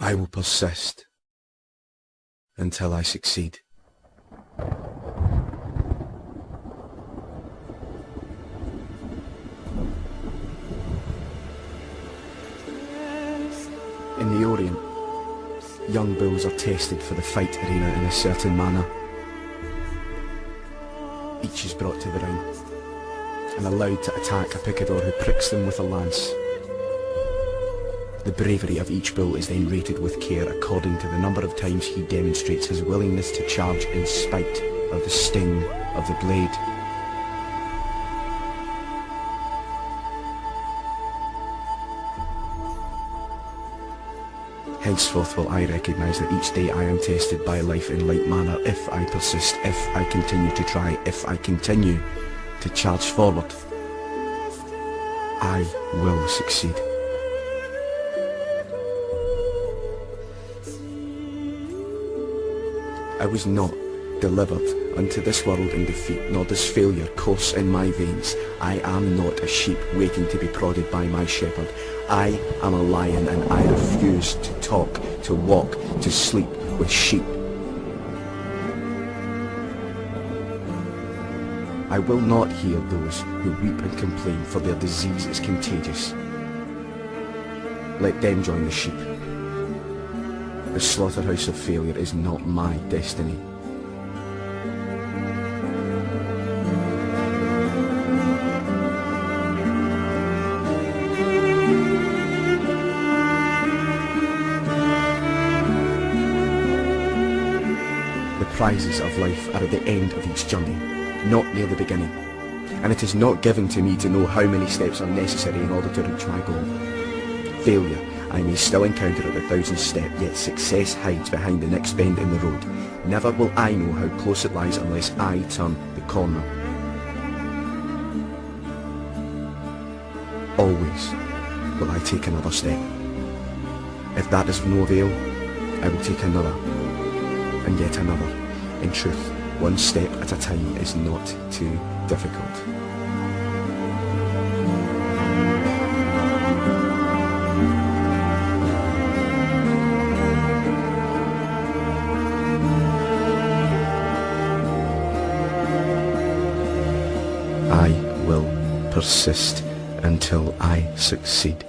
I will persist until I succeed. In the Orient, young bulls are tested for the fight arena in a certain manner. Each is brought to the ring and allowed to attack a picador who pricks them with a lance. The bravery of each bull is then rated with care according to the number of times he demonstrates his willingness to charge in spite of the sting of the blade. Henceforth will I recognise that each day I am tested by life in like manner. If I persist, if I continue to try, if I continue to charge forward, I will succeed. I was not delivered unto this world in defeat, nor does failure course in my veins. I am not a sheep waiting to be prodded by my shepherd. I am a lion, and I refuse to talk, to walk, to sleep with sheep. I will not hear those who weep and complain, for their disease is contagious. Let them join the sheep. The slaughterhouse of failure is not my destiny. The prizes of life are at the end of each journey, not near the beginning. And it is not given to me to know how many steps are necessary in order to reach my goal. Failure I may still encounter at the 1000th step, yet success hides behind the next bend in the road. Never will I know how close it lies unless I turn the corner. Always will I take another step. If that is of no avail, I will take another, and yet another. In truth, one step at a time is not too difficult. I will persist until I succeed.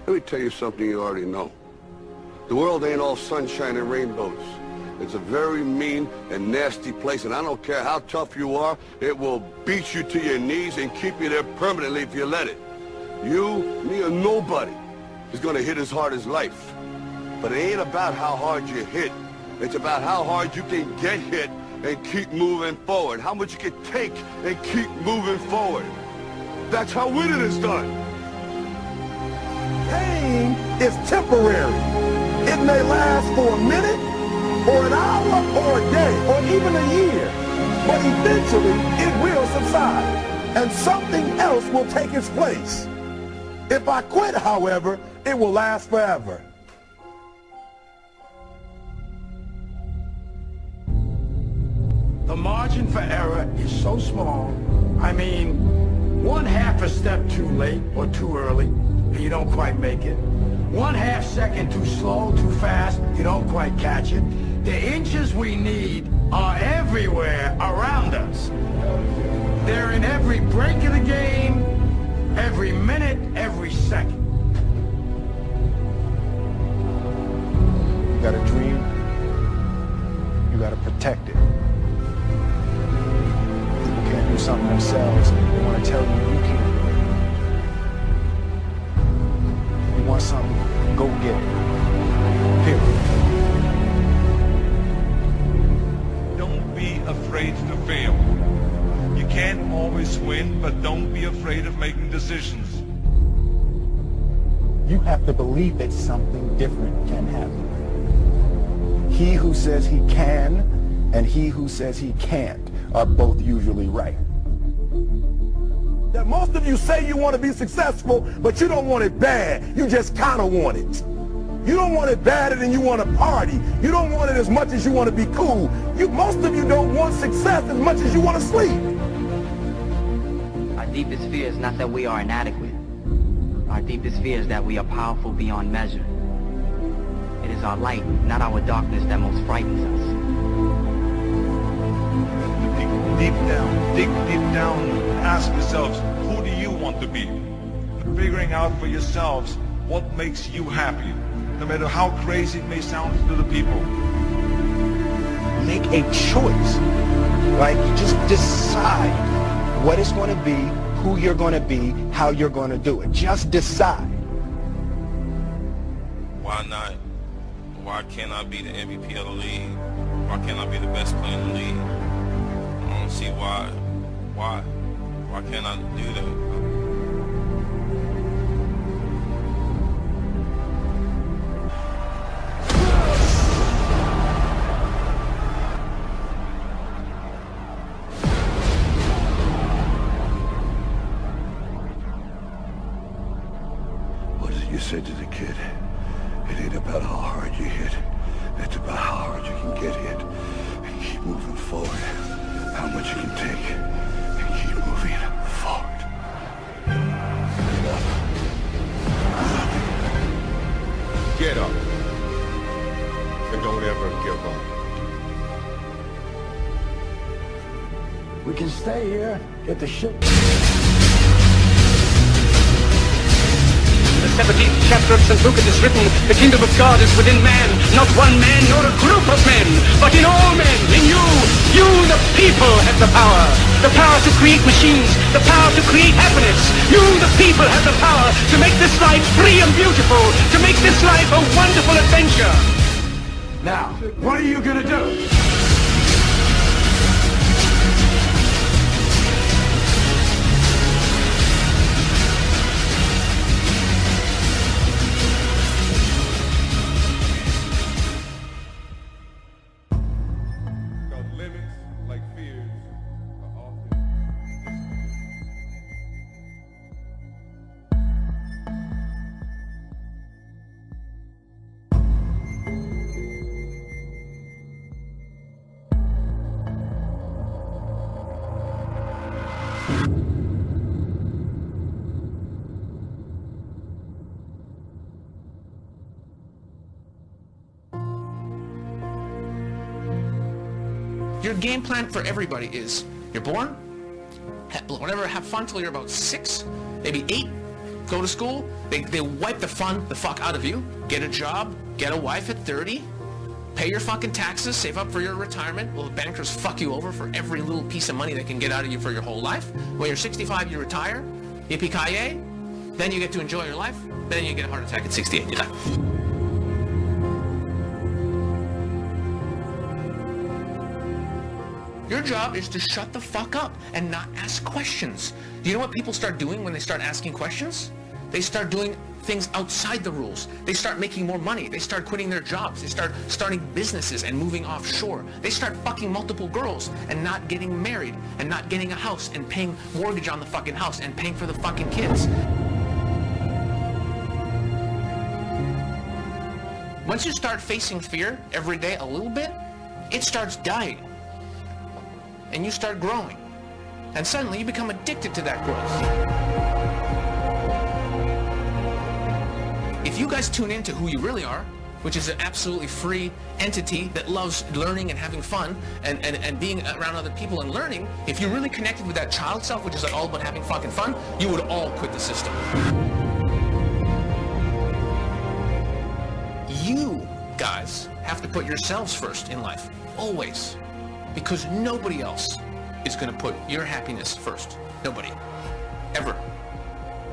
Let me tell you something you already know. The world ain't all sunshine and rainbows. It's a very mean and nasty place, and I don't care how tough you are, it will beat you to your knees and keep you there permanently if you let it. You, me, or nobody is gonna hit as hard as life. But it ain't about how hard you hit. It's about how hard you can get hit and keep moving forward. How much you can take and keep moving forward. That's how winning is done. Pain is temporary. It may last for a minute, or an hour, or a day, or even a year. But eventually, it will subside, and something else will take its place. If I quit, however, it will last forever. The margin for error is so small. I mean, 1/2 a step too late or too early, and you don't quite make it. 1/2 second too slow, too fast, you don't quite catch it. The inches we need are everywhere around us. They're in every break of the game, every minute, every second. You got a dream, you got to protect it. People can't do something themselves, they want to tell you you can't do it. You want something, go get it. Period. Don't be afraid to fail. You can't always win, but don't be afraid of making decisions. You have to believe that something different can happen. He who says he can and he who says he can't are both usually right. There that most of you say you want to be successful, but you don't want it bad. You just kind of want it. You don't want it badder than you want to party. You don't want it as much as you want to be cool. Most of you don't want success as much as you want to sleep. Our deepest fear is not that we are inadequate. Our deepest fear is that we are powerful beyond measure. It is our light, not our darkness, that most frightens us. Dig deep down, ask yourselves, who do you want to be? Figuring out for yourselves what makes you happy, no matter how crazy it may sound to the people. Make a choice, right? Just decide what it's going to be, who you're going to be, how you're going to do it. Just decide. Why not? Why can't I be the MVP of the league? Why can't I be the best player in the league? I don't see why. Why can't I do that? You said to the kid, it ain't about how hard you hit. It's about how hard you can get hit and keep moving forward. How much you can take and keep moving forward. Get up. And don't ever give up. We can stay here, get the shit. The 17th chapter of St. Luke is written, the kingdom of God is within man, not one man nor a group of men, but in all men, in you. You, the people, have the power to create machines, the power to create happiness. You, the people, have the power to make this life free and beautiful, to make this life a wonderful adventure. Now, what are you gonna do? Your game plan for everybody is, you're born, have fun till you're about 6, maybe 8, go to school, they wipe the fun the fuck out of you, get a job, get a wife at 30, pay your fucking taxes, save up for your retirement, well, the bankers fuck you over for every little piece of money they can get out of you for your whole life. When you're 65, you retire, yippee-ki-yay, then you get to enjoy your life, then you get a heart attack at 68, you die. Your job is to shut the fuck up and not ask questions. Do you know what people start doing when they start asking questions? They start doing things outside the rules. They start making more money. They start quitting their jobs. They start starting businesses and moving offshore. They start fucking multiple girls and not getting married and not getting a house and paying mortgage on the fucking house and paying for the fucking kids. Once you start facing fear every day a little bit, it starts dying. And you start growing. And suddenly you become addicted to that growth. If you guys tune into who you really are, which is an absolutely free entity that loves learning and having fun and being around other people and learning, if you're really connected with that child self, which is all about having fucking fun, you would all quit the system. You guys have to put yourselves first in life, always. Because nobody else is going to put your happiness first. Nobody. Ever.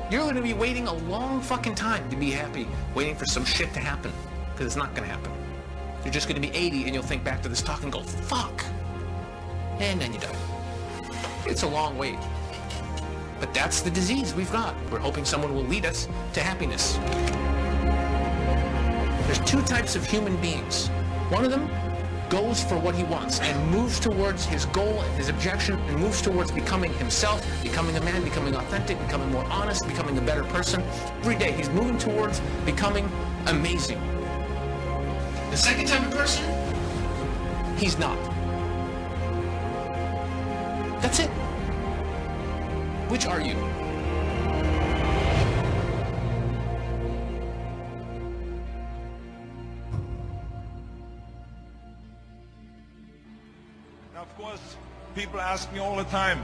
You're going to be waiting a long fucking time to be happy, waiting for some shit to happen. Because it's not going to happen. You're just going to be 80 and you'll think back to this talk and go, fuck. And then you die. It's a long wait. But that's the disease we've got. We're hoping someone will lead us to happiness. There's 2 types of human beings. One of them goes for what he wants and moves towards his goal, his objection, and moves towards becoming himself, becoming a man, becoming authentic, becoming more honest, becoming a better person. Every day he's moving towards becoming amazing. The second type of person, he's not. That's it. Which are you? Now, of course, people ask me all the time.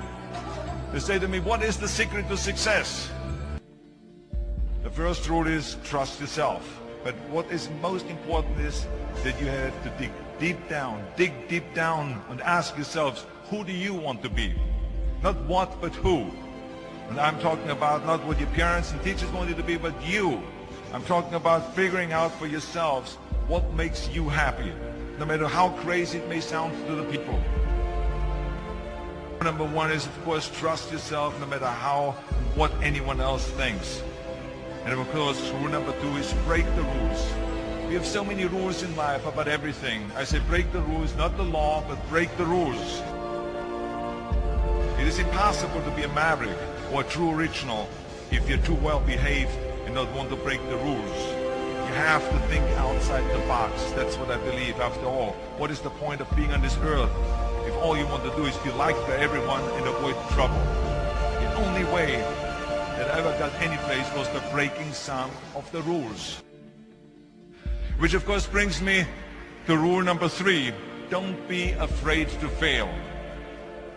They say to me, what is the secret to success? The first rule is trust yourself. But what is most important is that you have to dig deep down and ask yourselves, who do you want to be? Not what, but who. And I'm talking about not what your parents and teachers want you to be, but you. I'm talking about figuring out for yourselves what makes you happy, no matter how crazy it may sound to the people. Number one is, of course, trust yourself no matter what anyone else thinks. And of course, rule number two is break the rules. We have so many rules in life about everything. I say break the rules, not the law, but break the rules. It is impossible to be a maverick or a true original if you're too well behaved and not want to break the rules. You have to think outside the box. That's what I believe. After all, what is the point of being on this earth if all you want to do is be liked by everyone and avoid trouble? The only way that I ever got any place was the breaking some of the rules. Which of course brings me to rule number three. Don't be afraid to fail.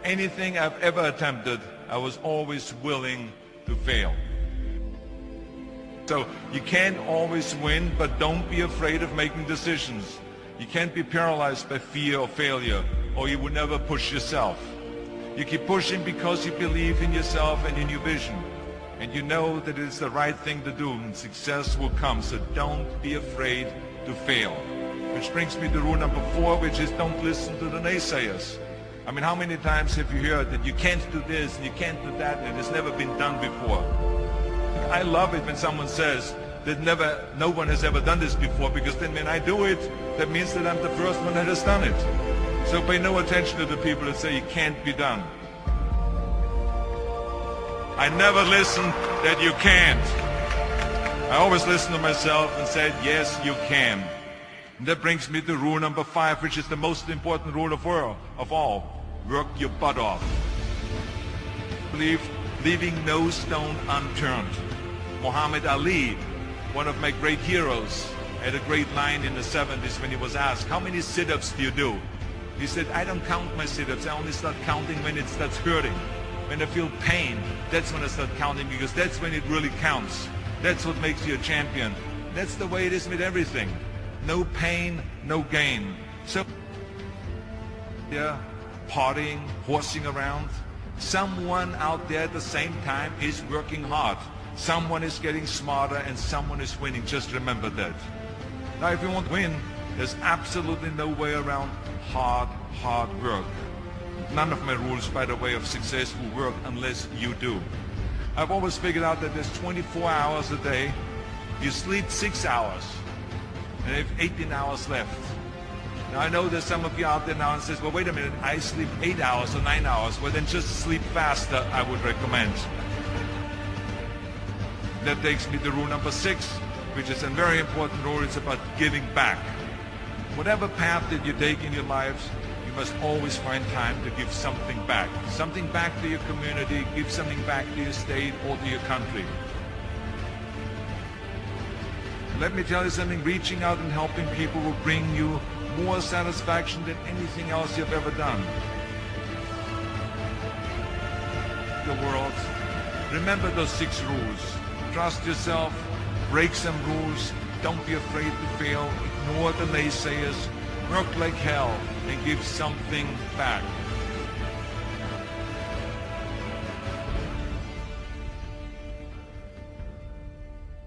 Anything I've ever attempted, I was always willing to fail. So you can't always win, but don't be afraid of making decisions. You can't be paralyzed by fear or failure, or you would never push yourself. You keep pushing because you believe in yourself and in your vision. And you know that it's the right thing to do, and success will come. So don't be afraid to fail. Which brings me to rule number four, which is don't listen to the naysayers. I mean, how many times have you heard that you can't do this and you can't do that and it's never been done before? I love it when someone says that no one has ever done this before, because then when I do it, that means that I'm the first one that has done it. So pay no attention to the people that say it can't be done. I never listen that you can't. I always listen to myself and said, yes, you can. And that brings me to rule number five, which is the most important rule of all. Work your butt off. Leaving no stone unturned. Muhammad Ali, one of my great heroes, had a great line in the 70s when he was asked, how many sit-ups do you do? He said, I don't count my sit-ups. I only start counting when it starts hurting. When I feel pain, that's when I start counting, because that's when it really counts. That's what makes you a champion. That's the way it is with everything. No pain, no gain. So, yeah, partying, horsing around. Someone out there at the same time is working hard. Someone is getting smarter and someone is winning. Just remember that. Now, if you want to win, there's absolutely no way around hard work. None of my rules, by the way, of success will work unless you do. I've always figured out that there's 24 hours a day. You sleep 6 hours, and you have 18 hours left. Now, I know there's some of you out there now and says, well, wait a minute, I sleep 8 hours or 9 hours. Well, then just sleep faster, I would recommend. That takes me to rule number 6, which is a very important rule. It's about giving back. Whatever path that you take in your lives, you must always find time to give something back. Something back to your community, give something back to your state or to your country. Let me tell you something, reaching out and helping people will bring you more satisfaction than anything else you've ever done. The world. Remember those 6 rules. Trust yourself, break some rules, don't be afraid to fail, ignore the naysayers, work like hell, and give something back.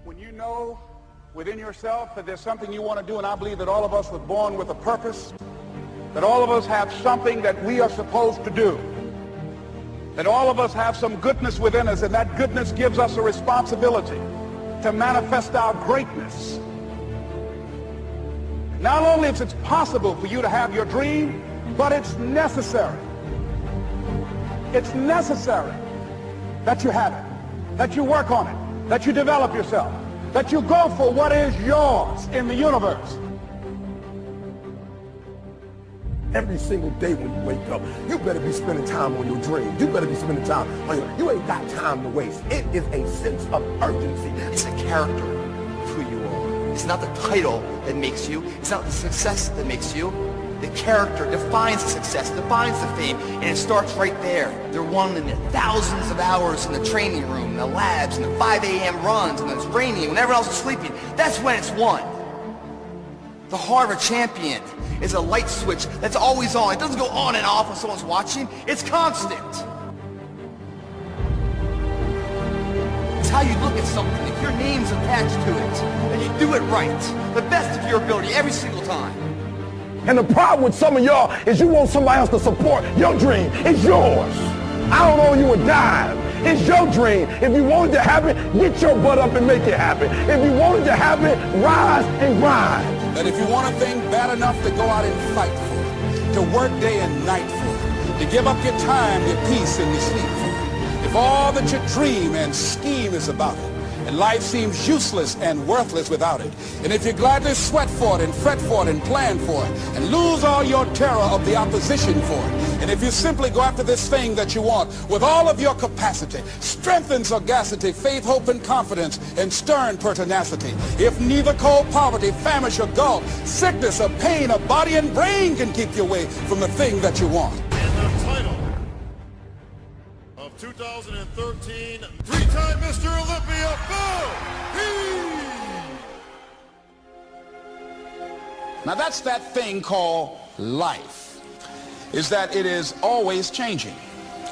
When you know within yourself that there's something you want to do, and I believe that all of us were born with a purpose, that all of us have something that we are supposed to do, that all of us have some goodness within us, and that goodness gives us a responsibility to manifest our greatness. Not only is it possible for you to have your dream, but it's necessary. It's necessary that you have it, that you work on it, that you develop yourself, that you go for what is yours in the universe. Every single day when you wake up, you better be spending time on your dreams. You better be spending time on your... You ain't got time to waste. It is a sense of urgency. It's the character of who you are. It's not the title that makes you. It's not the success that makes you. The character defines the success, defines the fame, and it starts right there. They're won in the thousands of hours in the training room, in the labs, in the 5 a.m. runs, and it's raining, when everyone else is sleeping. That's when it's won. The heart of a champion is a light switch that's always on. It doesn't go on and off when someone's watching. It's constant. It's how you look at something. If your name's attached to it, then you do it right. The best of your ability every single time. And the problem with some of y'all is you want somebody else to support your dream. It's yours. I don't owe you a dime. It's your dream. If you want it to happen, get your butt up and make it happen. If you want it to happen, rise and grind. That if you want a thing bad enough to go out and fight for it, to work day and night for it, to give up your time, your peace, and your sleep for it, if all that you dream and scheme is about it, and life seems useless and worthless without it, and if you gladly sweat for it and fret for it and plan for it, and lose all your terror of the opposition for it, and if you simply go after this thing that you want with all of your capacity, strength and sagacity, faith, hope, and confidence, and stern pertinacity, if neither cold poverty, famish, or gulf, sickness, or pain, or body and brain can keep you away from the thing that you want. And the title of 2013, three-time Mr. Olympia, Bo Peep! Now that's that thing called life, is that it is always changing.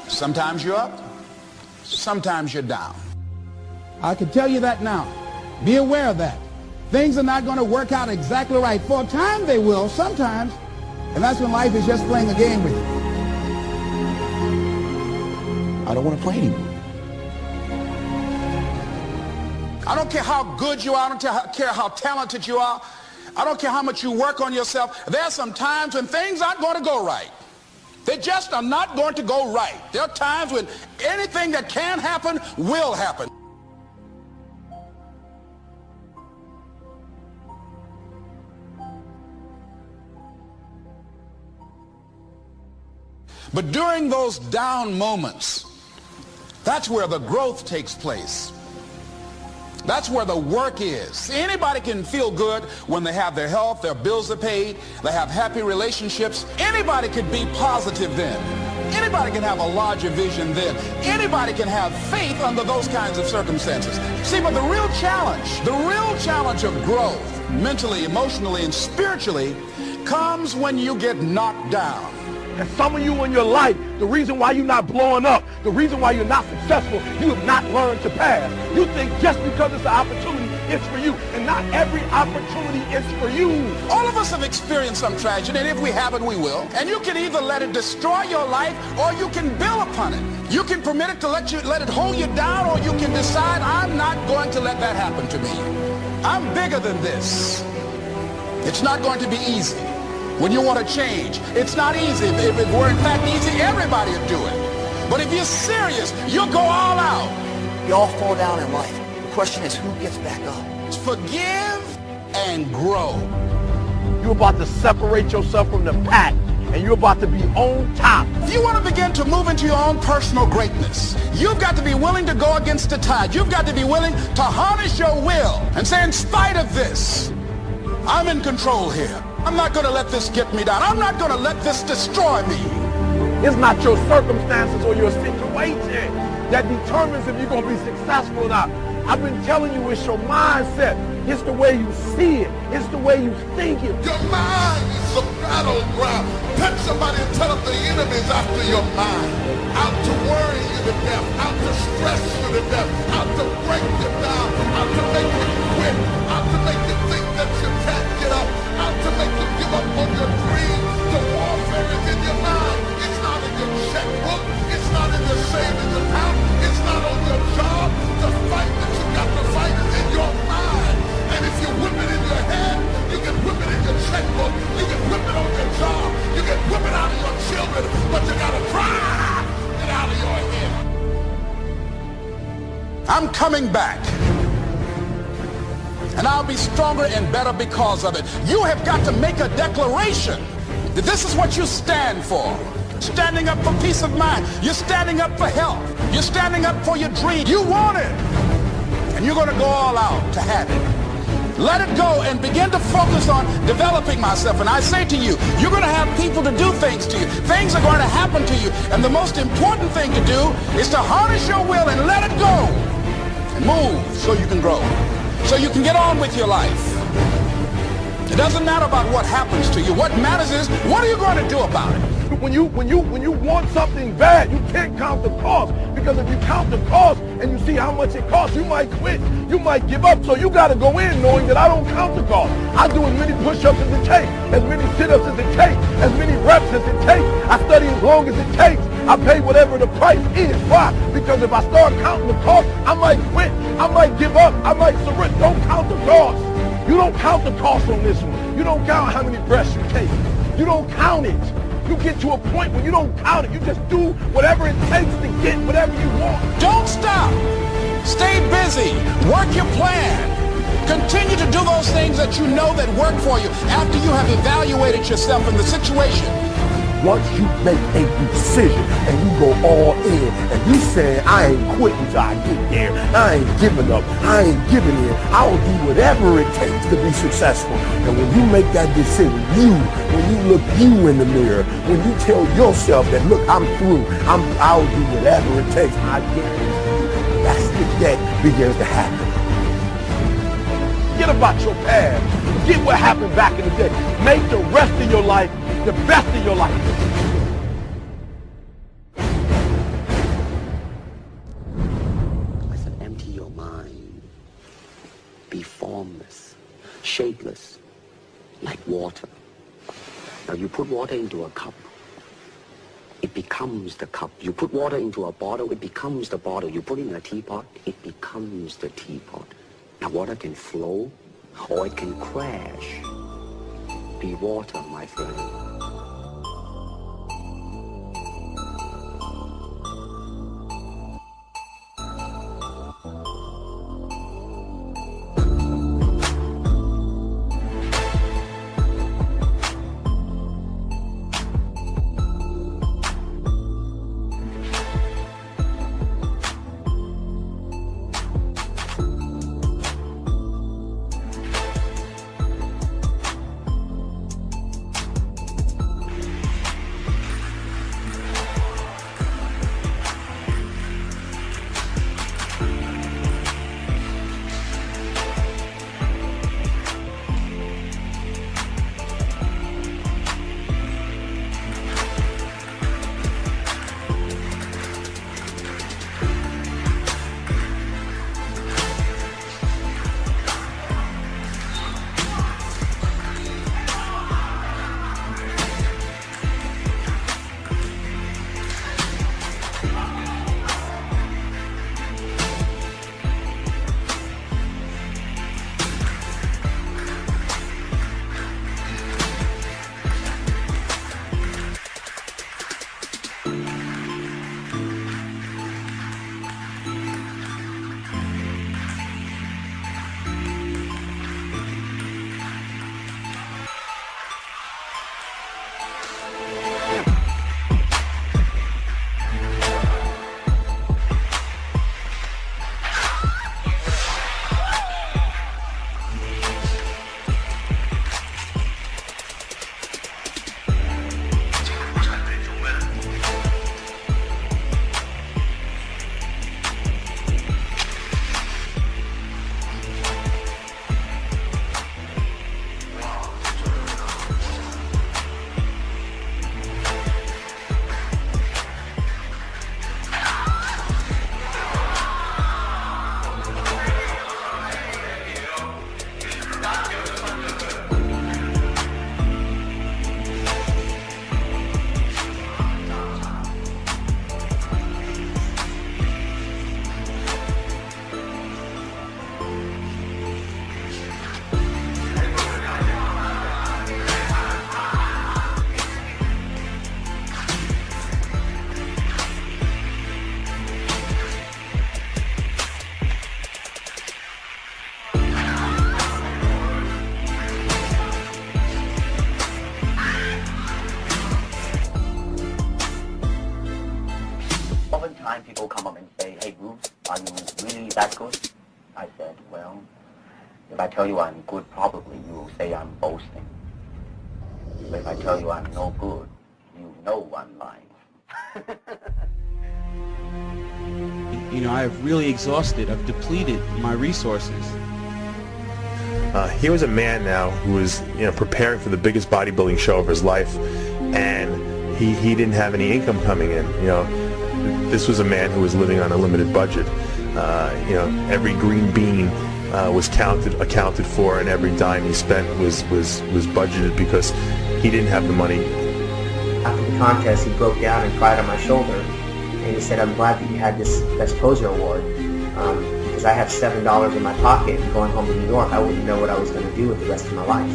Sometimes you're up, sometimes you're down. I can tell you that now. Be aware of that. Things are not going to work out exactly right. For a time they will, sometimes. And that's when life is just playing a game with you. I don't want to play anymore. I don't care how good you are. I don't care how talented you are. I don't care how much you work on yourself. There are some times when things aren't going to go right. They just are not going to go right. There are times when anything that can happen will happen. But during those down moments, that's where the growth takes place. That's where the work is. Anybody can feel good when they have their health, their bills are paid, they have happy relationships. Anybody could be positive then. Anybody can have a larger vision then. Anybody can have faith under those kinds of circumstances. See, but the real challenge of growth, mentally, emotionally, and spiritually, comes when you get knocked down. And some of you in your life, the reason why you're not blowing up, the reason why you're not successful, you have not learned to pass. You think just because it's an opportunity, it's for you. And not every opportunity is for you. All of us have experienced some tragedy, and if we haven't, we will. And you can either let it destroy your life, or you can build upon it. You can permit it to let it hold you down, or you can decide, I'm not going to let that happen to me. I'm bigger than this. It's not going to be easy. When you want to change, it's not easy. If it were in fact easy, everybody would do it. But if you're serious, you'll go all out. We all fall down in life. The question is, who gets back up? Forgive and grow. You're about to separate yourself from the pack, and you're about to be on top. If you want to begin to move into your own personal greatness, you've got to be willing to go against the tide. You've got to be willing to harness your will and say, in spite of this, I'm in control here. I'm not going to let this get me down. I'm not going to let this destroy me. It's not your circumstances or your situation that determines if you're going to be successful or not. I've been telling you, it's your mindset. It's the way you see it. It's the way you think it. Your mind is the battleground. Touch somebody and tell them the enemy's after your mind. Out to worry you to death. Out to stress you to death. Out to break you down. Out to make you quit. Out to make you think that you can't get up. Out to make you give up on your dreams. The warfare is in your mind. It's not in your checkbook. It's not in your savings account. It's not on your job. The fight that you got to fight is in your mind. And if you whip it in your head, you can whip it in your checkbook. I'm coming back. And I'll be stronger and better because of it. You have got to make a declaration that this is what you stand for. Standing up for peace of mind. You're standing up for health. You're standing up for your dream. You want it. And you're going to go all out to have it. Let it go and begin to focus on developing myself. And I say to you, you're going to have people to do things to you. Things are going to happen to you. And the most important thing to do is to harness your will and let it go. And move so you can grow. So you can get on with your life. It doesn't matter about what happens to you. What matters is, what are you going to do about it? When you want something bad, you can't count the cost. Because if you count the cost and you see how much it costs, you might quit. You might give up. So you got to go in knowing that I don't count the cost. I do as many push-ups as it takes, as many sit-ups as it takes, as many reps as it takes. I study as long as it takes. I pay whatever the price is. Why? Because if I start counting the cost, I might quit. I might give up. I might surrender. Don't count the cost. You don't count the cost on this one. You don't count how many breaths you take. You don't count it. You get to a point where you don't count it. You just do whatever it takes to get whatever you want. Don't stop. Stay busy. Work your plan. Continue to do those things that you know that work for you after you have evaluated yourself in the situation. Once you make a decision and you go all in and you say, I ain't quitting till I get there. I ain't giving up. I ain't giving in. I'll do whatever it takes to be successful. And when you make that decision, when you look you in the mirror, when you tell yourself that, look, I'm through. I'll do whatever it takes. I guarantee you, that's the day begins to happen. Forget about your past. Forget what happened back in the day. Make the rest of your life the best of your life. I said, empty your mind. Be formless, shapeless, like water. Now you put water into a cup, it becomes the cup. You put water into a bottle, it becomes the bottle. You put it in a teapot, it becomes the teapot. Now water can flow or it can crash. Be water, my friend. that good? I said, well, if I tell you I'm good, probably you will say I'm boasting. But if I tell you I'm no good, you know I'm lying. You know, I have really exhausted, I've depleted my resources. Here was a man now who was, preparing for the biggest bodybuilding show of his life, and he didn't have any income coming in. This was a man who was living on a limited budget. Every green bean was accounted for, and every dime he spent was budgeted because he didn't have the money. After the contest, he broke down and cried on my shoulder, and he said, "I'm glad that you had this Best Poser award. Because I have $7 in my pocket and going home to New York, I wouldn't know what I was going to do with the rest of my life."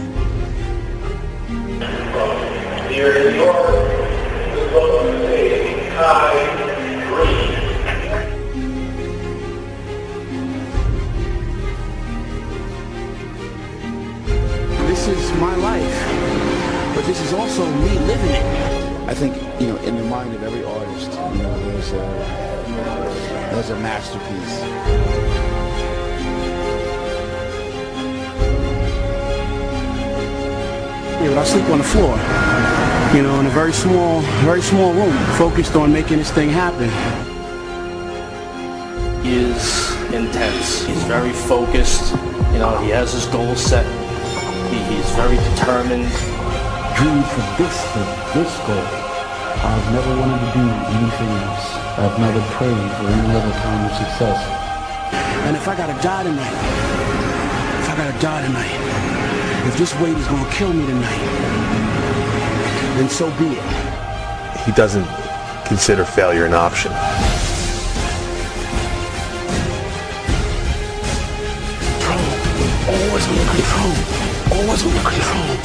Here in New York, the Golden State Kai Green. This is my life, but this is also me living it. I think, in the mind of every artist, there's a masterpiece. Yeah, but I sleep on the floor, in a very small room, focused on making this thing happen. He is intense. He's very focused. He has his goals set. He's very determined. Dream for this goal. I've never wanted to do anything else. I've never prayed for any other kind of success. And if I gotta die tonight, if this weight is gonna kill me tonight, then so be it. He doesn't consider failure an option. Always under control. Always under control.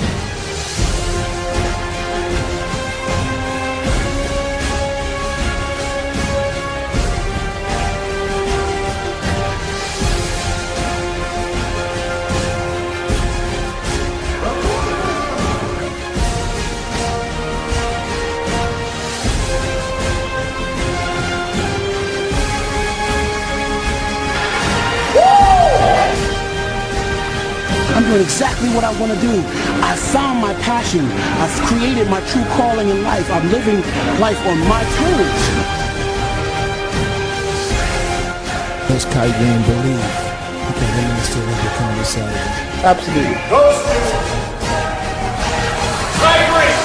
I'm doing exactly what I want to do. I found my passion. I've created my true calling in life. I'm living life on my terms. Does Kai Green believe he can win this to overcome this album? Absolutely. Goes to Kai Green.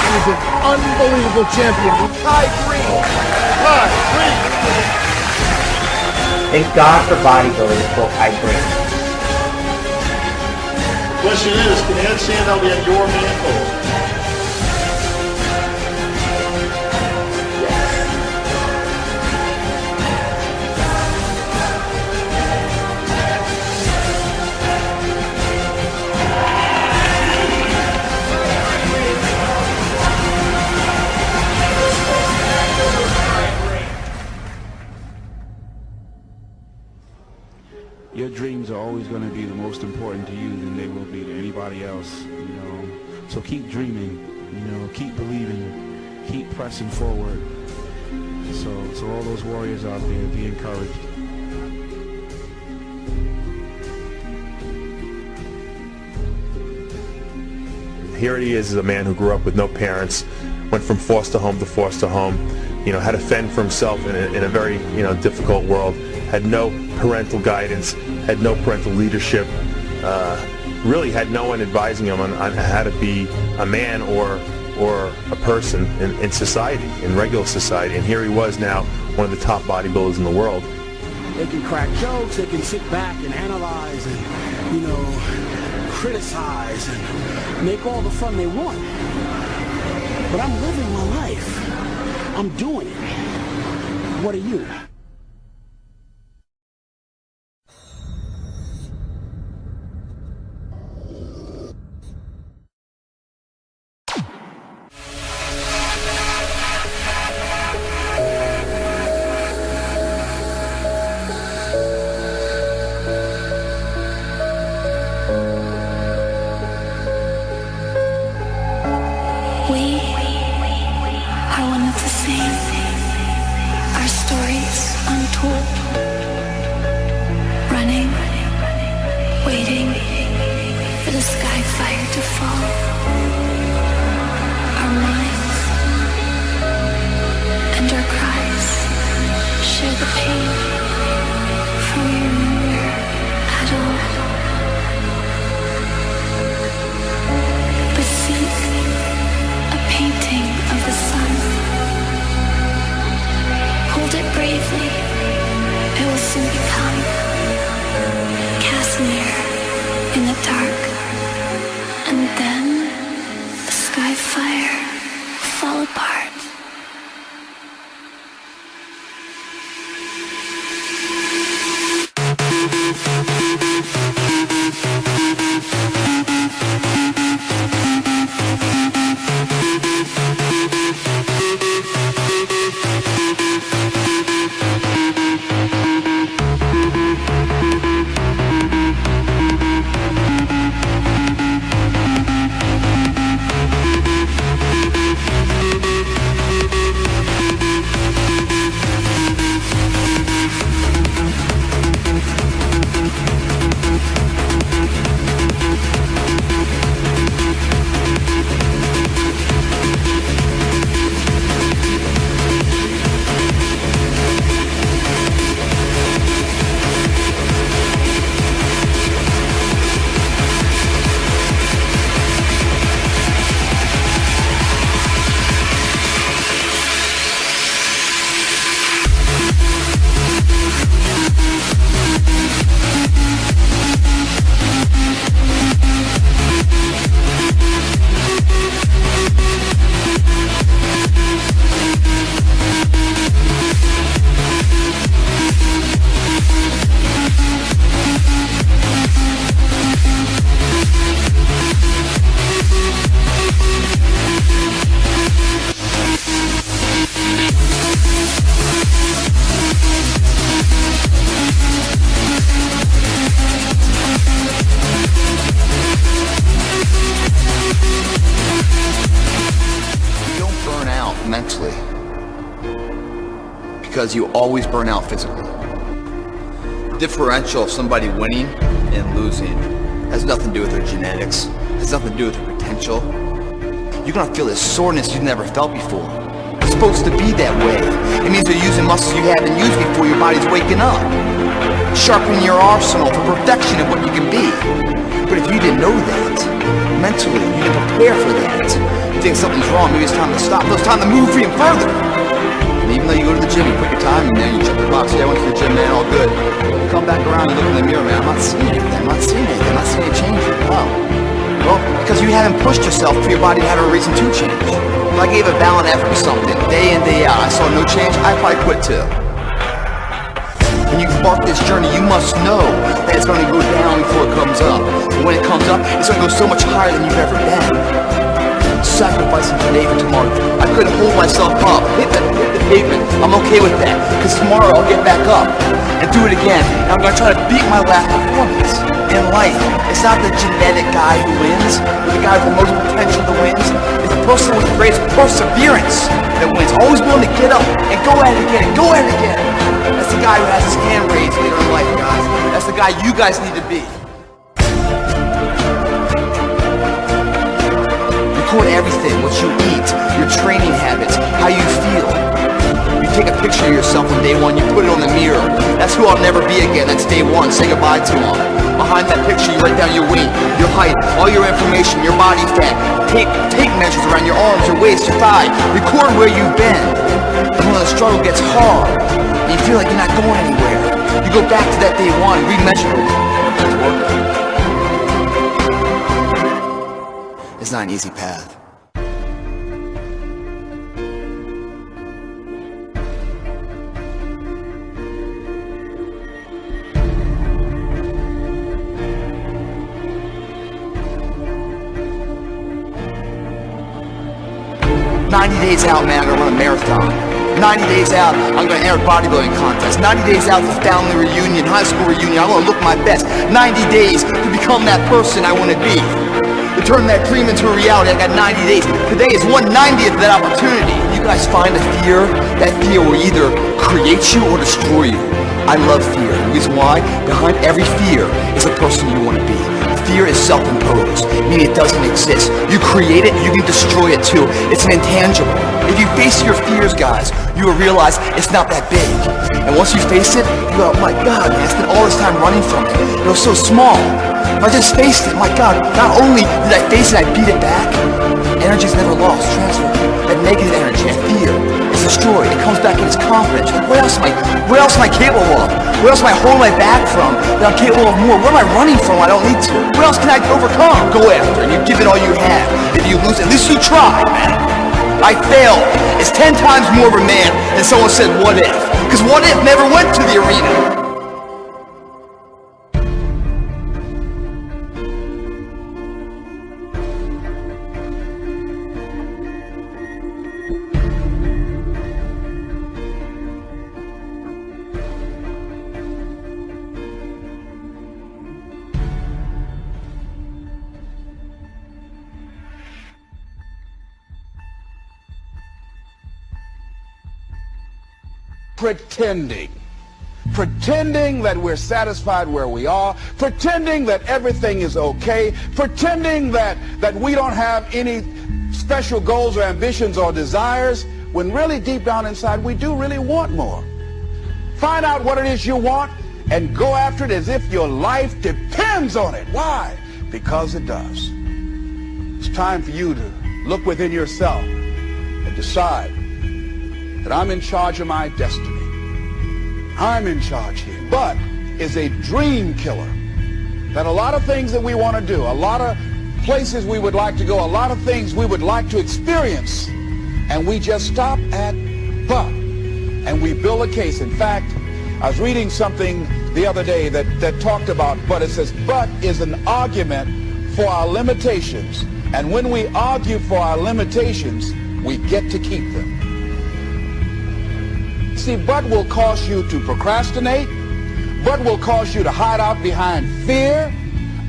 He's an unbelievable champion. Kai Green. Kai Green. Thank God for bodybuilding for Kai Green. The question is, can Ed Sandow be at your mantle? Your dreams are always going to be the most important to you than they will be to anybody else, So keep dreaming, keep believing, keep pressing forward. So all those warriors out there, be encouraged. Here he is, a man who grew up with no parents, went from foster home to foster home, had to fend for himself in a very, difficult world, had no parental guidance, had no parental leadership, really had no one advising him on how to be a man or a person in society, in regular society. And here he was now, one of the top bodybuilders in the world. They can crack jokes, they can sit back and analyze and, criticize and make all the fun they want. But I'm living my life. I'm doing it. What are you? We are one of the same. bravely, it will soon become Casimir in the dark, and then the sky fire will fall apart. Mentally, because you always burn out physically. The differential of somebody winning and losing has nothing to do with their genetics, has nothing to do with their potential. You're gonna feel this soreness you've never felt before. It's supposed to be that way. It means you're using muscles you haven't used before your body's waking up. Sharpening your arsenal for perfection of what you can be. But if you didn't know that, mentally, you didn't prepare for that. You think something's wrong, maybe it's time to stop. No, it's time to move even further. And even though you go to the gym, you put your time in there, you check the box, yeah, I went to the gym, man, all good. You come back around, you look in the mirror, man, I'm not seeing anything, I'm not seeing anything, I'm not seeing a change. Oh. Well, because you haven't pushed yourself for your body to have a reason to change. If I gave a valiant effort to something, day in, day out, I saw no change, I'd probably quit too. When you embark this journey, you must know that it's going to go down before it comes up. And when it comes up, it's going to go so much higher than you've ever been. Sacrificing today for tomorrow. I couldn't hold myself up, hit the pavement. I'm okay with that, because tomorrow I'll get back up and do it again. And I'm going to try to beat my last performance in life. It's not the genetic guy who wins, or the guy with the most potential that wins. It's the person with the greatest perseverance that wins. Always willing to get up and go at it again and go at it again. That's the guy who has his hand raised later in life, guys. That's the guy you guys need to be. Record everything, what you eat, your training habits, how you feel. You take a picture of yourself on day one, you put it on the mirror. That's who I'll never be again. That's day one. Say goodbye to him. Behind that picture, you write down your weight, your height, all your information, your body fat. Tape measures around your arms, your waist, your thigh. Record where you've been. And when the struggle gets hard, and you feel like you're not going anywhere, you go back to that day one, remeasure it. It's not an easy path. 90 days out, man, I'm gonna run a marathon. 90 days out, I'm gonna enter a bodybuilding contest. 90 days out, the family reunion, high school reunion, I'm gonna look my best. 90 days to become that person I wanna be. To turn that dream into a reality, I got 90 days. Today is 1/90th of that opportunity. You guys find a fear, that fear will either create you or destroy you. I love fear. The reason why? Behind every fear is a person you wanna be. Fear is self-imposed, meaning it doesn't exist. You create it, you can destroy it too. It's an intangible. If you face your fears, guys, you will realize it's not that big. And once you face it, you go, oh my God, man, I spent all this time running from it. It was so small. If I just faced it, my God, not only did I face it, I beat it back. Energy's never lost, transferred. That negative energy, that fear, is destroyed. It comes back and it's confidence. What else am I capable of? What else am I holding my back from that I'm capable of more? What am I running from I don't need to? What else can I overcome? Go after and you give it all you have. If you lose, at least you try, man. I failed. It's 10 times more of a man than someone said, what if? Because what if never went to the arena. Pretending that we're satisfied where we are, pretending that everything is okay, pretending that we don't have any special goals or ambitions or desires, when really deep down inside we do really want more. Find out what it is you want and go after it as if your life depends on it. Why? Because it does. It's time for you to look within yourself and decide that I'm in charge of my destiny. I'm in charge here. But is a dream killer. That a lot of things that we want to do, a lot of places we would like to go, a lot of things we would like to experience, and we just stop at but. And we build a case. In fact, I was reading something the other day that talked about but. It says but is an argument for our limitations. And when we argue for our limitations, we get to keep them. See, but will cause you to procrastinate. But will cause you to hide out behind fear.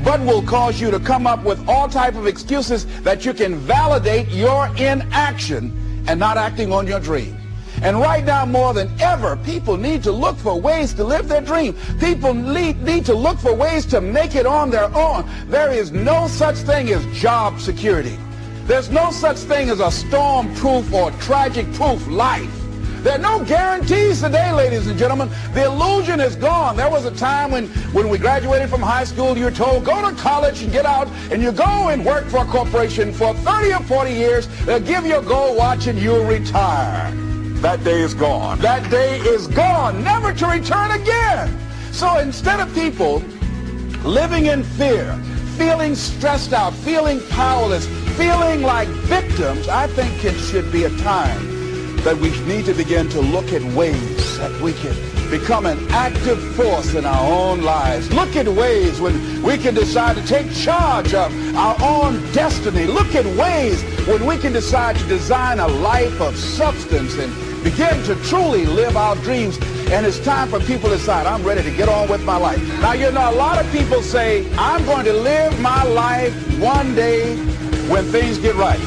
But will cause you to come up with all type of excuses that you can validate your inaction and not acting on your dream. And right now, more than ever, people need to look for ways to live their dream. People need to look for ways to make it on their own. There is no such thing as job security. There's no such thing as a storm-proof or tragic-proof life. There are no guarantees today, ladies and gentlemen. The illusion is gone. There was a time when we graduated from high school, you were told, go to college and get out, and you go and work for a corporation for 30 or 40 years. They'll give you a gold watch and you'll retire. That day is gone. That day is gone, never to return again. So instead of people living in fear, feeling stressed out, feeling powerless, feeling like victims, I think it should be a time that we need to begin to look at ways that we can become an active force in our own lives. Look at ways when we can decide to take charge of our own destiny. Look at ways when we can decide to design a life of substance and begin to truly live our dreams. And it's time for people to decide, I'm ready to get on with my life. Now, you know, a lot of people say, I'm going to live my life one day when things get right.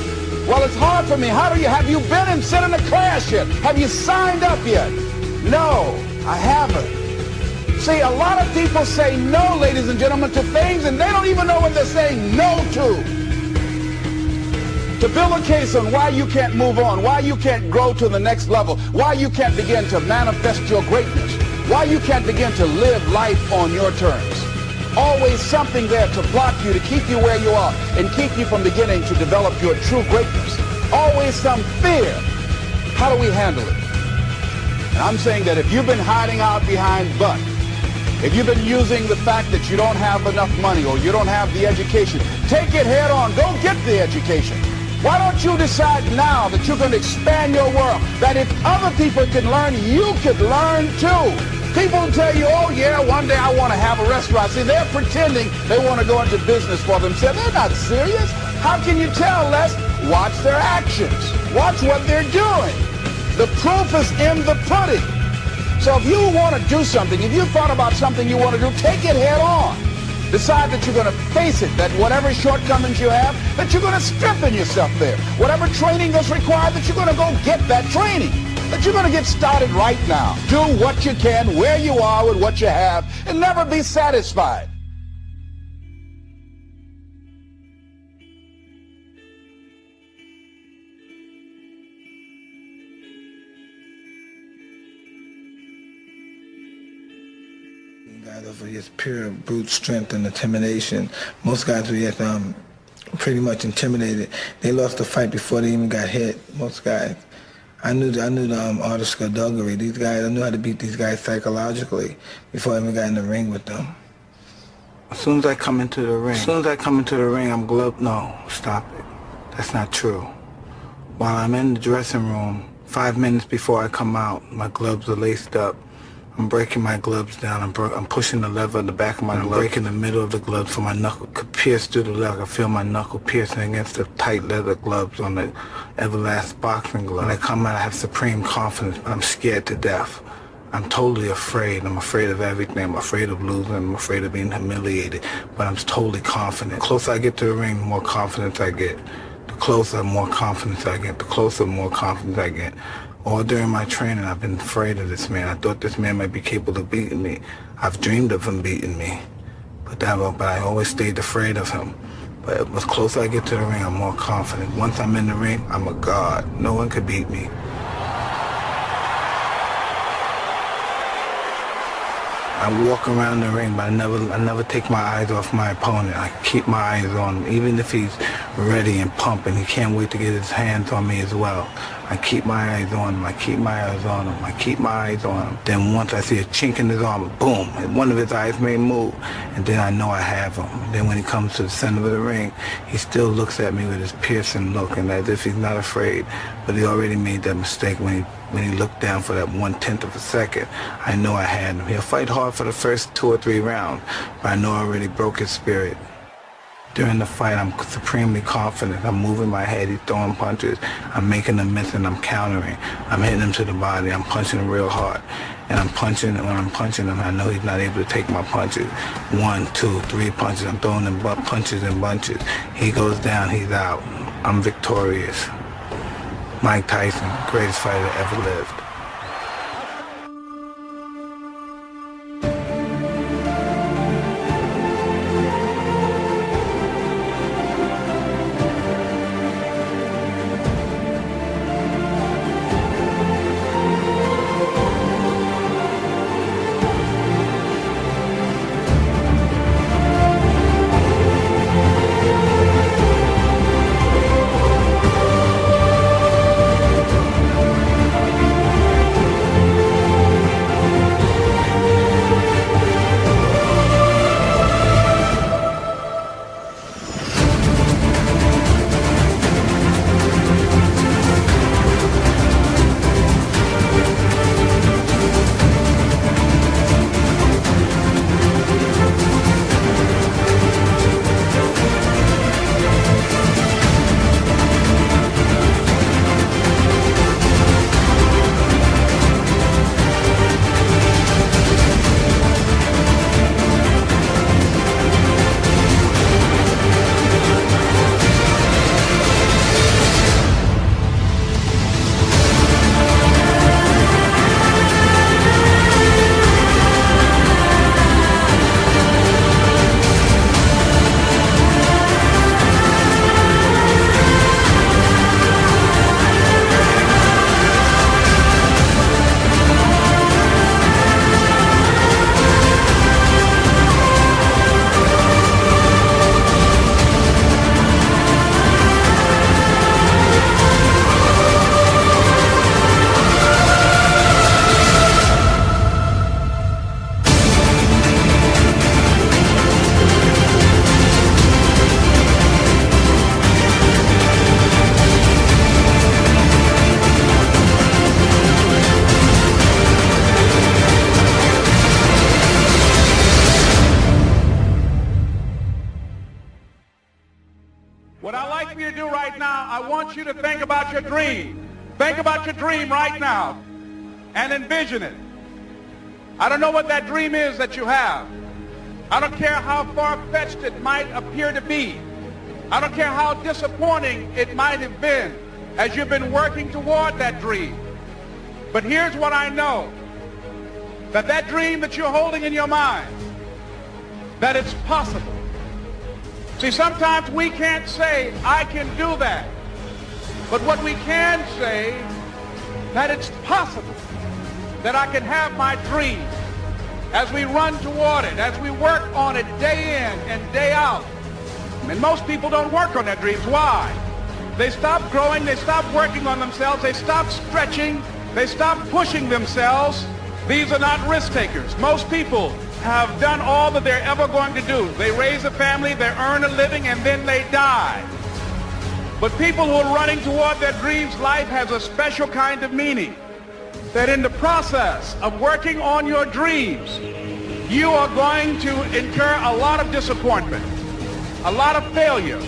Well, it's hard for me. Have you been and sit in a class yet? Have you signed up yet? No, I haven't. See, a lot of people say no, ladies and gentlemen, to things, and they don't even know what they're saying no to. To build a case on why you can't move on, why you can't grow to the next level, why you can't begin to manifest your greatness, why you can't begin to live life on your terms. Always something there to block you, to keep you where you are, and keep you from beginning to develop your true greatness. Always some fear. How do we handle it? And I'm saying that if you've been hiding out behind but, if you've been using the fact that you don't have enough money or you don't have the education, take it head on. Go get the education. Why don't you decide now that you're going to expand your world, that if other people can learn, you could learn too. People tell you, oh yeah, one day I want to have a restaurant. See, they're pretending they want to go into business for themselves. They're not serious. How can you tell, Les? Watch their actions. Watch what they're doing. The proof is in the pudding. So if you want to do something, if you thought about something you want to do, take it head on. Decide that you're going to face it, that whatever shortcomings you have, that you're going to strengthen yourself there. Whatever training is required, that you're going to go get that training. That you're going to get started right now. Do what you can, where you are with what you have, and never be satisfied. Guys over just pure brute strength and intimidation. Most guys were just pretty much intimidated. They lost the fight before they even got hit, most guys. I knew the art of skullduggery. These guys, I knew how to beat these guys psychologically before I even got in the ring with them. As soon as I come into the ring, I'm gloved. No, stop it. That's not true. While I'm in the dressing room, 5 minutes before I come out, my gloves are laced up. I'm breaking my gloves down. I'm pushing the lever in the back of my glove. I'm breaking the middle of the glove so my knuckle could pierce through the leather. I feel my knuckle piercing against the tight leather gloves on the Everlast boxing glove. When I come out, I have supreme confidence, but I'm scared to death. I'm totally afraid. I'm afraid of everything. I'm afraid of losing. I'm afraid of being humiliated. But I'm totally confident. The closer I get to the ring, the more confidence I get. The closer, more confidence I get. The closer, more confidence I get. All during my training, I've been afraid of this man. I thought this man might be capable of beating me. I've dreamed of him beating me. But I always stayed afraid of him. But as closer I get to the ring, I'm more confident. Once I'm in the ring, I'm a god. No one could beat me. I walk around the ring, but I never take my eyes off my opponent. I keep my eyes on him, even if he's ready and pumping. He can't wait to get his hands on me as well. I keep my eyes on him. I keep my eyes on him. I keep my eyes on him. Then once I see a chink in his armor, boom, and one of his eyes may move, and then I know I have him. And then when he comes to the center of the ring, he still looks at me with his piercing look, and as if he's not afraid. But he already made that mistake when he looked down for that 1/10 of a second. I know I had him. He'll fight hard for the first 2 or 3 rounds, but I know I already broke his spirit. During the fight, I'm supremely confident. I'm moving my head, he's throwing punches. I'm making them miss and I'm countering. I'm hitting him to the body, I'm punching him real hard. And I'm punching, and when I'm punching him, I know he's not able to take my punches. 1, 2, 3 punches, I'm throwing him punches in bunches. He goes down, he's out. I'm victorious. Mike Tyson, greatest fighter that ever lived. What I'd like for you to do right now, I want you to think about your dream. Think about your dream right now and envision it. I don't know what that dream is that you have. I don't care how far-fetched it might appear to be. I don't care how disappointing it might have been as you've been working toward that dream. But here's what I know, that that dream that you're holding in your mind, that it's possible. See, sometimes we can't say, I can do that. But what we can say, that it's possible that I can have my dream as we run toward it, as we work on it day in and day out. And most people don't work on their dreams. Why? They stop growing, they stop working on themselves, they stop stretching, they stop pushing themselves. These are not risk takers. Most people have done all that they're ever going to do. They raise a family, they earn a living, and then they die. But people who are running toward their dreams, life has a special kind of meaning. That in the process of working on your dreams, you are going to incur a lot of disappointment, a lot of failure,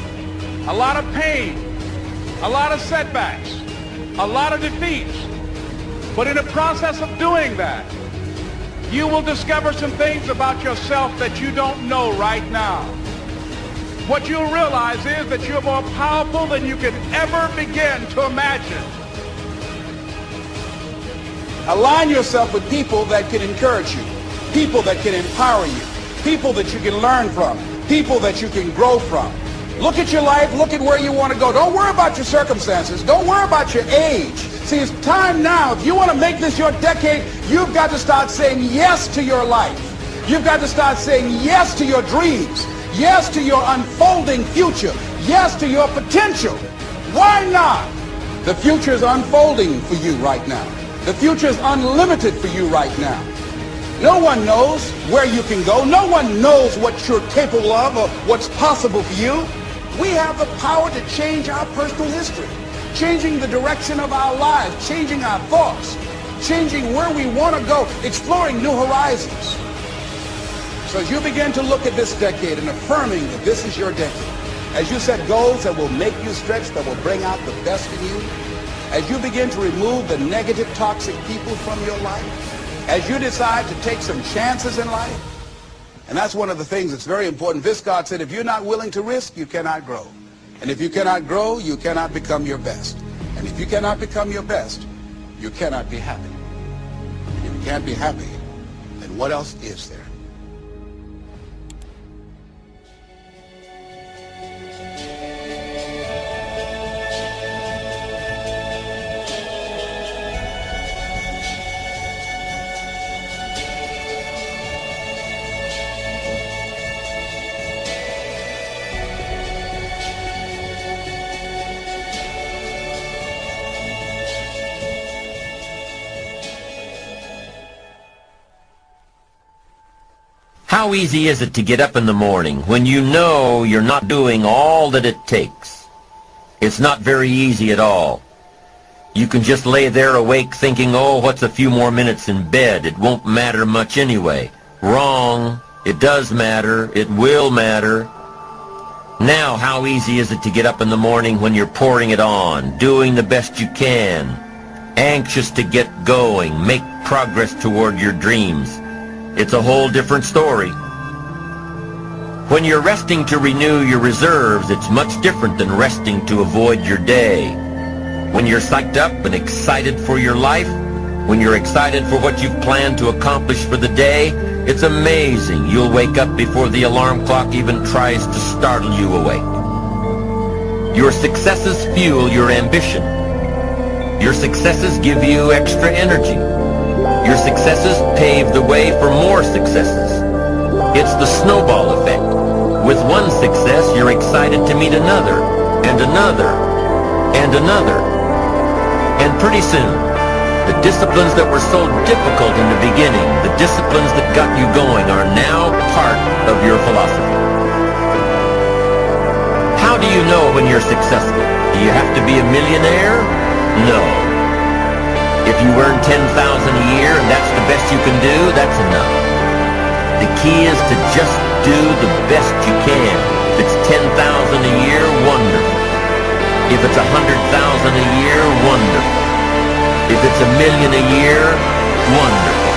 a lot of pain, a lot of setbacks, a lot of defeats. But in the process of doing that, you will discover some things about yourself that you don't know right now. What you'll realize is that you're more powerful than you can ever begin to imagine. Align yourself with people that can encourage you, people that can empower you, people that you can learn from, people that you can grow from. Look at your life, look at where you want to go. Don't worry about your circumstances. Don't worry about your age. See, it's time now. If you want to make this your decade, you've got to start saying yes to your life. You've got to start saying yes to your dreams, yes to your unfolding future, yes to your potential. Why not? The future is unfolding for you right now. The future is unlimited for you right now. No one knows where you can go. No one knows what you're capable of or what's possible for you. We have the power to change our personal history, changing the direction of our lives, changing our thoughts, changing where we want to go, exploring new horizons. So as you begin to look at this decade and affirming that this is your decade, as you set goals that will make you stretch, that will bring out the best in you, as you begin to remove the negative, toxic people from your life, as you decide to take some chances in life, and that's one of the things that's very important. Viscard said, if you're not willing to risk, you cannot grow. And if you cannot grow, you cannot become your best. And if you cannot become your best, you cannot be happy. And if you can't be happy, then what else is there? How easy is it to get up in the morning when you know you're not doing all that it takes? It's not very easy at all. You can just lay there awake thinking, oh, what's a few more minutes in bed? It won't matter much anyway. Wrong. It does matter. It will matter. Now, how easy is it to get up in the morning when you're pouring it on, doing the best you can, anxious to get going, make progress toward your dreams? It's a whole different story. When you're resting to renew your reserves, it's much different than resting to avoid your day. When you're psyched up and excited for your life, when you're excited for what you've planned to accomplish for the day, it's amazing. You'll wake up before the alarm clock even tries to startle you awake. Your successes fuel your ambition. Your successes give you extra energy. Your successes pave the way for more successes. It's the snowball effect. With one success, you're excited to meet another, and another, and another. And pretty soon, the disciplines that were so difficult in the beginning, the disciplines that got you going, are now part of your philosophy. How do you know when you're successful? Do you have to be a millionaire? No. If you earn $10,000 a year and that's the best you can do, that's enough. The key is to just do the best you can. If it's $10,000 a year, wonderful. If it's $100,000 a year, wonderful. If it's $1 million a year, wonderful.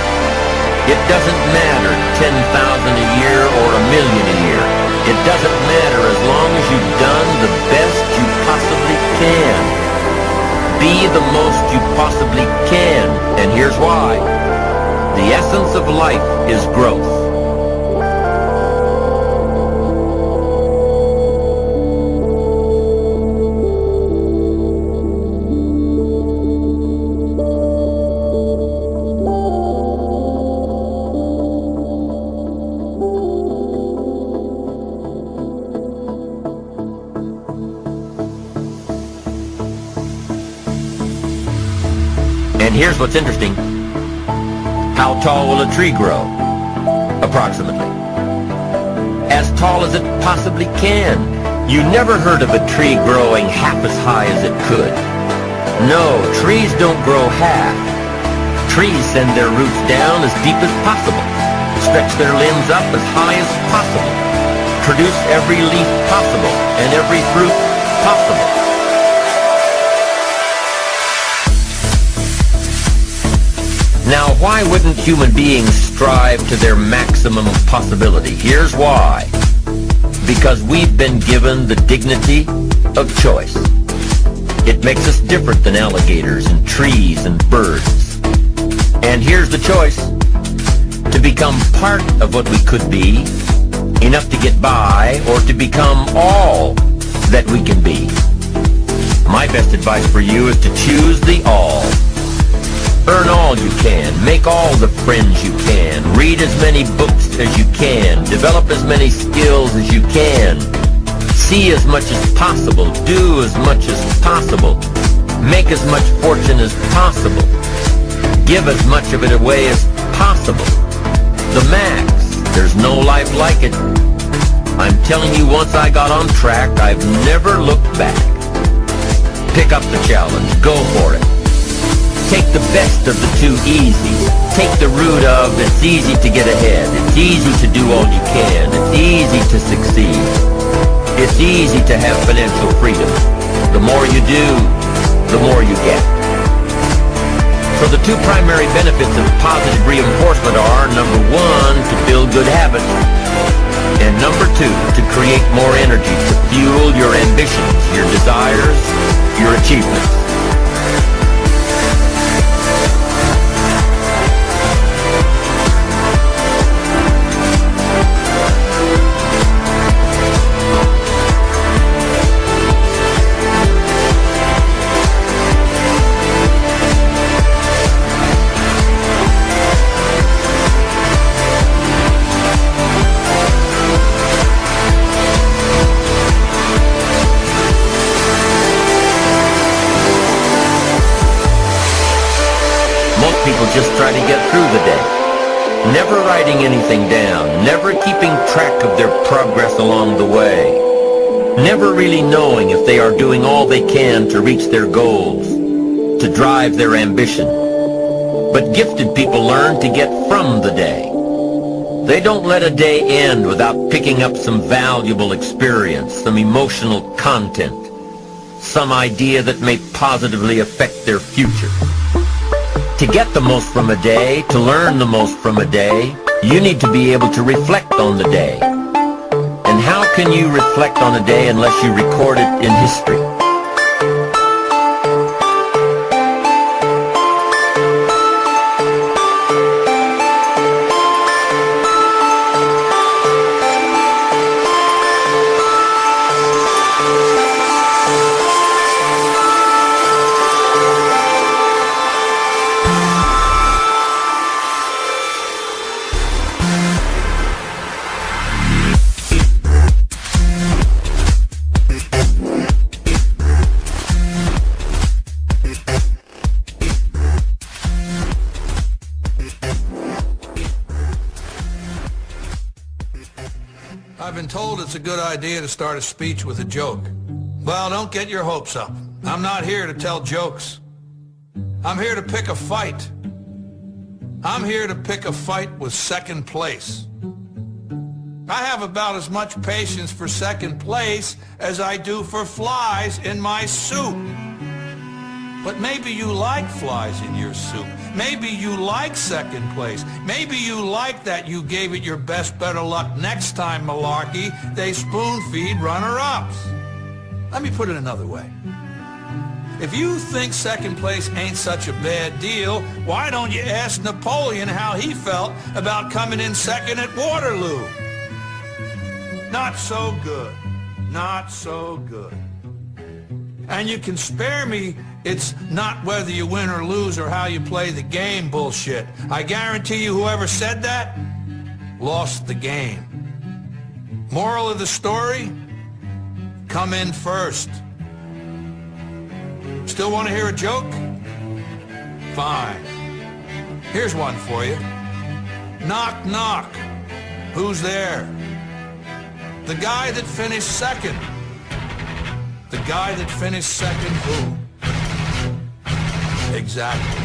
It doesn't matter $10,000 a year or $1 million a year. It doesn't matter as long as you've done the best you possibly can. Be the most you possibly can, and here's why. The essence of life is growth. here's what's interesting. How tall will a tree grow? Approximately. As tall as it possibly can. You never heard of a tree growing half as high as it could. No, trees don't grow half. Trees send their roots down as deep as possible, stretch their limbs up as high as possible, produce every leaf possible and every fruit possible. Now, why wouldn't human beings strive to their maximum possibility? Here's why. Because we've been given the dignity of choice. It makes us different than alligators and trees and birds. And here's the choice. To become part of what we could be, enough to get by, or to become all that we can be. My best advice for you is to choose the all. Earn all you can, make all the friends you can, read as many books as you can, develop as many skills as you can, see as much as possible, do as much as possible, make as much fortune as possible, give as much of it away as possible. The max, there's no life like it. I'm telling you, once I got on track, I've never looked back. Pick up the challenge, go for it. Take the best of the two easies. Take the route of it's easy to get ahead. It's easy to do all you can. It's easy to succeed. It's easy to have financial freedom. The more you do, the more you get. So the two primary benefits of positive reinforcement are, number one, to build good habits, and number two, to create more energy to fuel your ambitions, your desires, your achievements. People just try to get through the day, never writing anything down, never keeping track of their progress along the way, never really knowing if they are doing all they can to reach their goals, to drive their ambition. But gifted people learn to get from the day. They don't let a day end without picking up some valuable experience, some emotional content, some idea that may positively affect their future. To get the most from a day, to learn the most from a day, you need to be able to reflect on the day. And how can you reflect on a day unless you record it in history? I've been told it's a good idea to start a speech with a joke. Well, don't get your hopes up. I'm not here to tell jokes. I'm here to pick a fight. I'm here to pick a fight with second place. I have about as much patience for second place as I do for flies in my soup. But maybe you like flies in your soup. Maybe you like second place. Maybe you like that you gave it your best better luck next time malarkey. They spoon-feed runner-ups. Let me put it another way. If you think second place ain't such a bad deal, why don't you ask Napoleon how he felt about coming in second at Waterloo? Not so good. Not so good. And you can spare me, it's not whether you win or lose or how you play the game bullshit. I guarantee you whoever said that lost the game. Moral of the story? Come in first. Still want to hear a joke? Fine. Here's one for you. Knock, knock. Who's there? The guy that finished second. The guy that finished second who? Exactly.